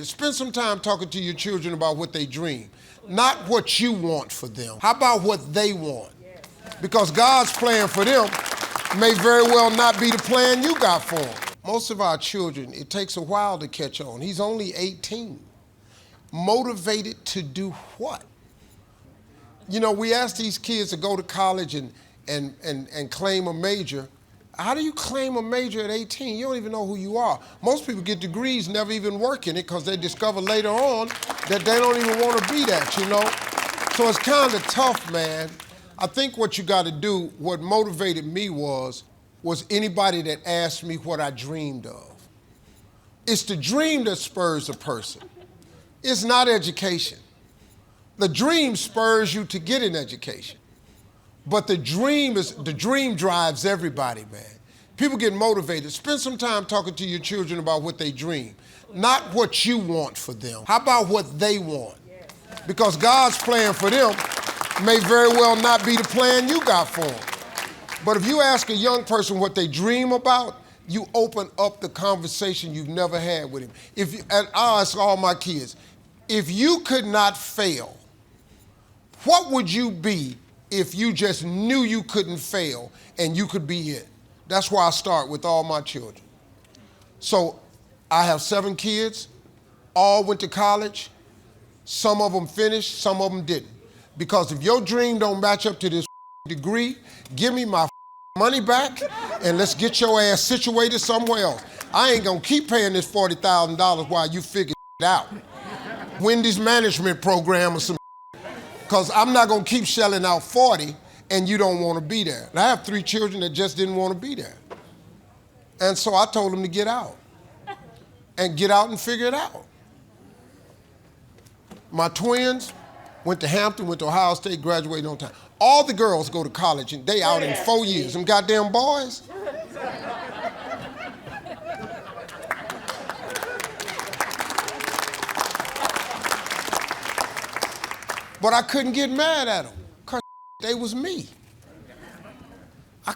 motivated. Spend some time talking to your children about what they dream, not what you want for them. How about what they want? Because God's plan for them may very well not be the plan you got for them. Most of our children, it takes a while to catch on. He's only 18. Motivated to do what? You know, we ask these kids to go to college and claim a major. How do you claim a major at 18? You don't even know who you are. Most people get degrees never even work in it because they discover later on that they don't even want to be that, you know? So it's kind of tough, man. I think what you got to do, what motivated me was anybody that asked me what I dreamed of. It's the dream that spurs a person. It's not education. The dream spurs you to get an education. But the dream drives everybody, man. People get motivated. Spend some time talking to your children about what they dream, not what you want for them. How about what they want? Because God's plan for them may very well not be the plan you got for them. But if you ask a young person what they dream about, you open up the conversation you've never had with him. And I ask all my kids, if you could not fail, what would you be if you just knew you couldn't fail and you could be it? That's why I start with all my children. So I have 7 kids, all went to college. Some of them finished, some of them didn't. Because if your dream don't match up to this degree, give me my money back and let's get your ass situated somewhere else. I ain't gonna keep paying this $40,000 while you figure it out. Wendy's management program or some, because I'm not gonna keep shelling out 40 and you don't wanna be there. And I have 3 children that just didn't wanna be there. And so I told them to get out and figure it out. My twins went to Hampton, went to Ohio State, graduated on time. All the girls go to college and they out in 4 years. Them goddamn boys. But I couldn't get mad at them because they was me. I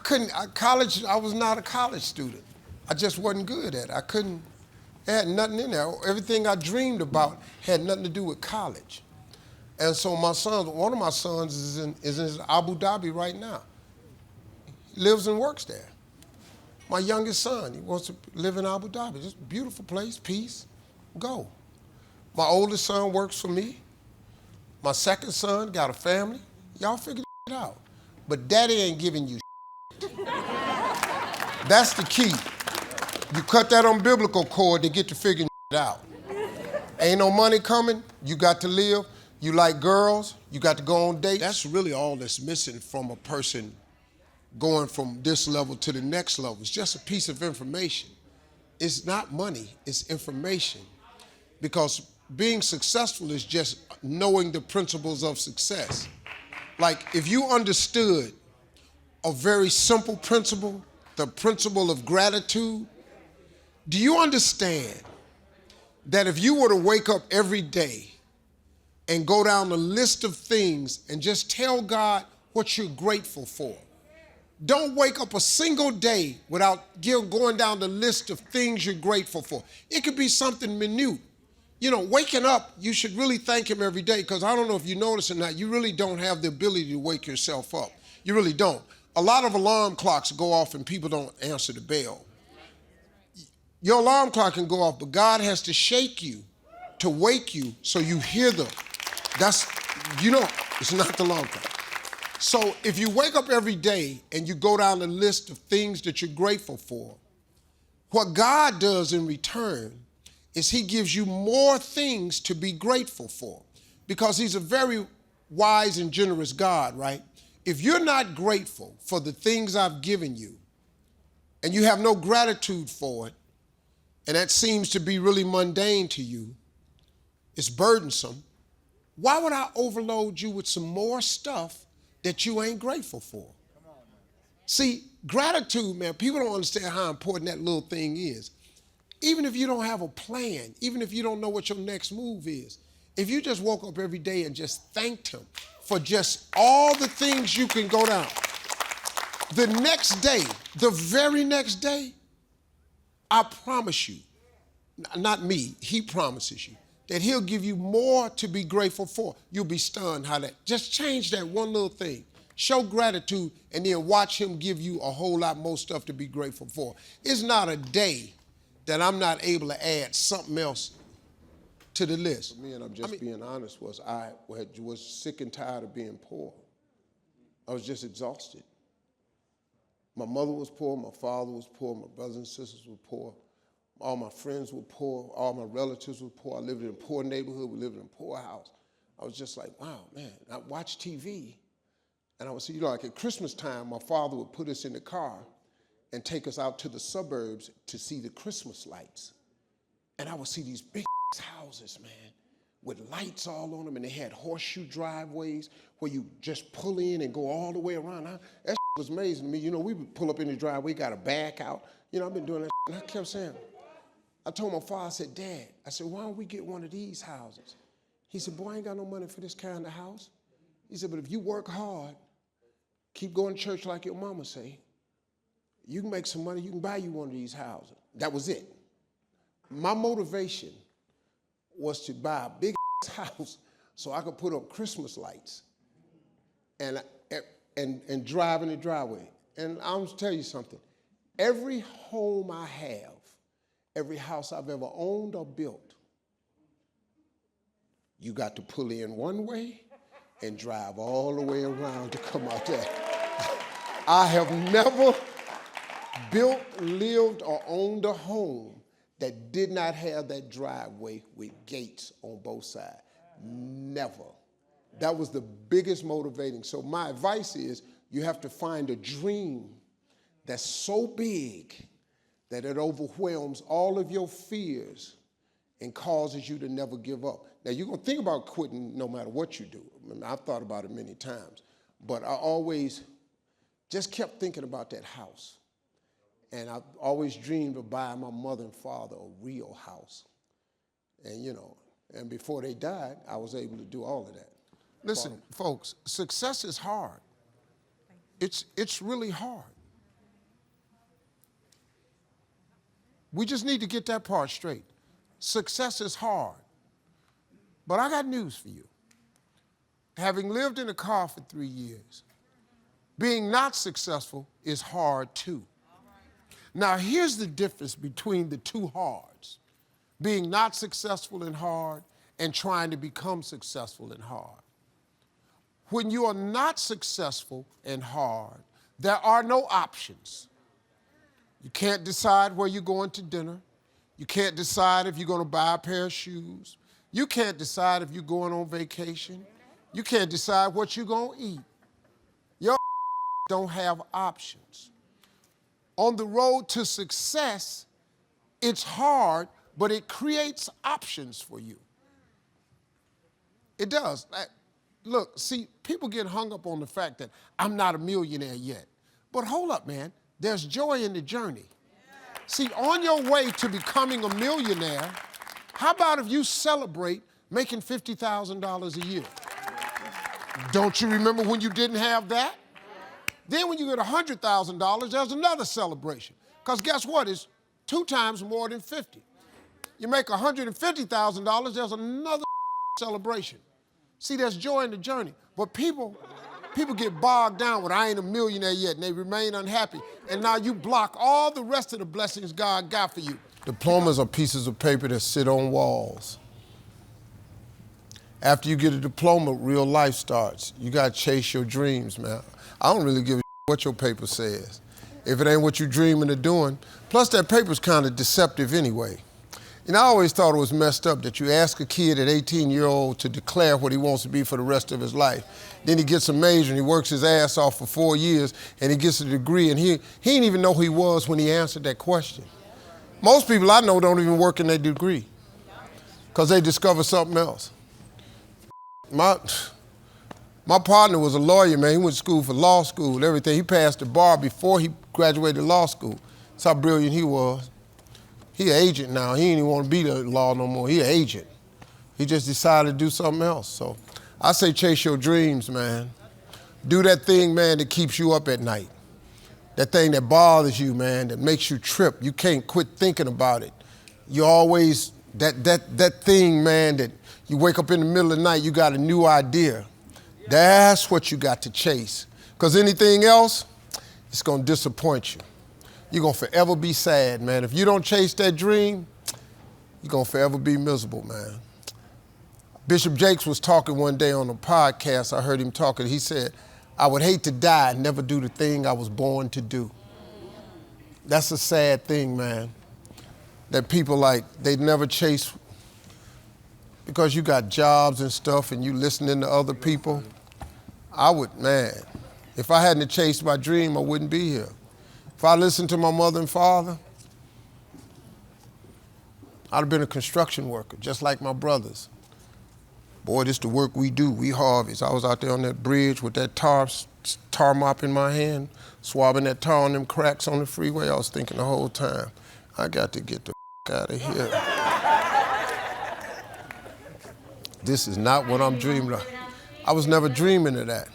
was not a college student. I just wasn't good at it. It had nothing in there. Everything I dreamed about had nothing to do with college. And so one of my sons is in Abu Dhabi right now. He lives and works there. My youngest son, he wants to live in Abu Dhabi. Just a beautiful place, peace, go. My oldest son works for me. My second son got a family. Y'all figure it out. But daddy ain't giving you That's the key. You cut that umbilical cord to get to figuring it out. Ain't no money coming, you got to live. You like girls, you got to go on dates. That's really all that's missing from a person going from this level to the next level. It's just a piece of information. It's not money, it's information. Because being successful is just knowing the principles of success. Like if you understood a very simple principle, the principle of gratitude, do you understand that if you were to wake up every day and go down the list of things and just tell God what you're grateful for? Don't wake up a single day without going down the list of things you're grateful for. It could be something minute. You know, waking up, you should really thank him every day because I don't know if you notice or not, you really don't have the ability to wake yourself up. You really don't. A lot of alarm clocks go off and people don't answer the bell. Your alarm clock can go off, but God has to shake you to wake you so you hear them. It's not the alarm clock. So if you wake up every day and you go down the list of things that you're grateful for, what God does in return is he gives you more things to be grateful for because he's a very wise and generous God, right? If you're not grateful for the things I've given you and you have no gratitude for it, and that seems to be really mundane to you, it's burdensome, why would I overload you with some more stuff that you ain't grateful for? See, gratitude, man, people don't understand how important that little thing is. Even if you don't have a plan, even if you don't know what your next move is, if you just woke up every day and just thanked him for just all the things you can go down, the next day, the very next day, I promise you, not me, he promises you that he'll give you more to be grateful for. You'll be stunned how that, just change that one little thing. Show gratitude and then watch him give you a whole lot more stuff to be grateful for. It's not a day that I'm not able to add something else to the list. For me, and I'm just being honest, was I was sick and tired of being poor. I was just exhausted. My mother was poor, my father was poor, my brothers and sisters were poor. All my friends were poor, all my relatives were poor. I lived in a poor neighborhood, we lived in a poor house. I was just like, wow, man. I watched TV, and I would see, like at Christmas time, my father would put us in the car and take us out to the suburbs to see the Christmas lights. And I would see these big houses, man, with lights all on them, and they had horseshoe driveways where you just pull in and go all the way around. That was amazing to me. You know, we would pull up in the driveway, got a back out. You know, I've been doing that, and I kept saying, I told my father, I said, Dad, I said, why don't we get one of these houses? He said, boy, I ain't got no money for this kind of house. He said, but if you work hard, keep going to church like your mama say, you can make some money, you can buy you one of these houses. That was it. My motivation was to buy a big house so I could put up Christmas lights and drive in the driveway. And I'm gonna tell you something. Every home I have, every house I've ever owned or built, you got to pull in one way and drive all the way around to come out there. I have never built, lived, or owned a home that did not have that driveway with gates on both sides. Never. That was the biggest motivating. So my advice is you have to find a dream that's so big that it overwhelms all of your fears and causes you to never give up. Now, you're going to think about quitting no matter what you do. I mean, I've thought about it many times, but I always just kept thinking about that house. And I've always dreamed of buying my mother and father a real house. And, you know, and before they died, I was able to do all of that. Listen, folks, success is hard. It's really hard. We just need to get that part straight. Success is hard. But I got news for you. Having lived in a car for 3 years, being not successful is hard too. Now, here's the difference between the two hards. Being not successful and hard and trying to become successful and hard. When you are not successful and hard, there are no options. You can't decide where you're going to dinner. You can't decide if you're going to buy a pair of shoes. You can't decide if you're going on vacation. You can't decide what you're going to eat. Your don't have options. On the road to success, it's hard, but it creates options for you. It does. Look, see, people get hung up on the fact that I'm not a millionaire yet. But hold up, man. There's joy in the journey. See, on your way to becoming a millionaire, how about if you celebrate making $50,000 a year? Don't you remember when you didn't have that? Then when you get $100,000, there's another celebration. Because guess what? It's 2 times more than 50. You make $150,000, there's another celebration. See, there's joy in the journey. But people get bogged down with, I ain't a millionaire yet, and they remain unhappy. And now you block all the rest of the blessings God got for you. Diplomas are pieces of paper that sit on walls. After you get a diploma, real life starts. You got to chase your dreams, man. I don't really give a what your paper says. If it ain't what you're dreaming of doing, plus that paper's kind of deceptive anyway. And I always thought it was messed up that you ask a kid at 18-year-old to declare what he wants to be for the rest of his life. Then he gets a major and he works his ass off for 4 years and he gets a degree and he didn't even know who he was when he answered that question. Most people I know don't even work in their degree because they discover something else. My partner was a lawyer, man. He went to school for law school and everything. He passed the bar before he graduated law school. That's how brilliant he was. He an agent now. He ain't even want to be the law no more. He an agent. He just decided to do something else. So I say chase your dreams, man. Do that thing, man, that keeps you up at night. That thing that bothers you, man, that makes you trip. You can't quit thinking about it. You always, that thing, man, that you wake up in the middle of the night, you got a new idea. That's what you got to chase. Because anything else, it's going to disappoint you. You're going to forever be sad, man. If you don't chase that dream, you're going to forever be miserable, man. Bishop Jakes was talking one day on a podcast. I heard him talking. He said, I would hate to die and never do the thing I was born to do. That's a sad thing, man. That people like, they never chase, because you got jobs and stuff and you listening to other people. I would, man, if I hadn't chased my dream, I wouldn't be here. If I listened to my mother and father, I'd have been a construction worker, just like my brothers. Boy, this the work we do, we Harveys. I was out there on that bridge with that tar mop in my hand, swabbing that tar on them cracks on the freeway. I was thinking the whole time, I got to get the out of here. This is not what I'm dreaming of. I was never dreaming of that.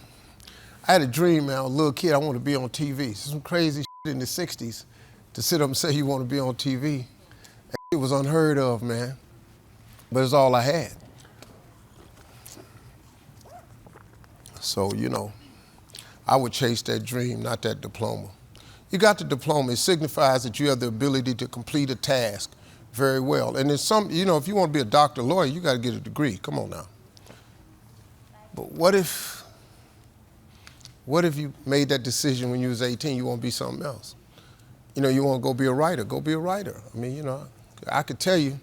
I had a dream, man, I was a little kid, I wanted to be on TV. Some crazy shit in the 60s to sit up and say you want to be on TV. It was unheard of, man. But it's all I had. So, you know, I would chase that dream, not that diploma. You got the diploma, it signifies that you have the ability to complete a task very well. And there's some, you know, if you want to be a doctor, lawyer, you got to get a degree. Come on now. But what if you made that decision when you was 18, you want to be something else? You know, you want to go be a writer, go be a writer. I mean, you know, I could tell you,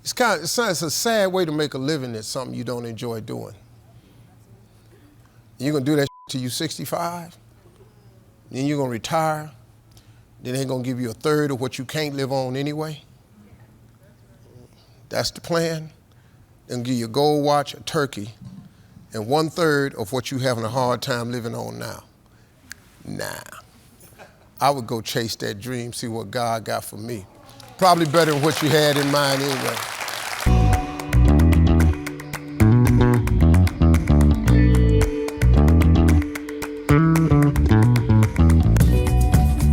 it's a sad way to make a living at something you don't enjoy doing. You're going to do that till you're 65, then you're going to retire, then they're going to give you a third of what you can't live on anyway. That's the plan. They'll give you a gold watch, a turkey, and 1/3 of what you're having a hard time living on now. Nah. I would go chase that dream, see what God got for me. Probably better than what you had in mind anyway.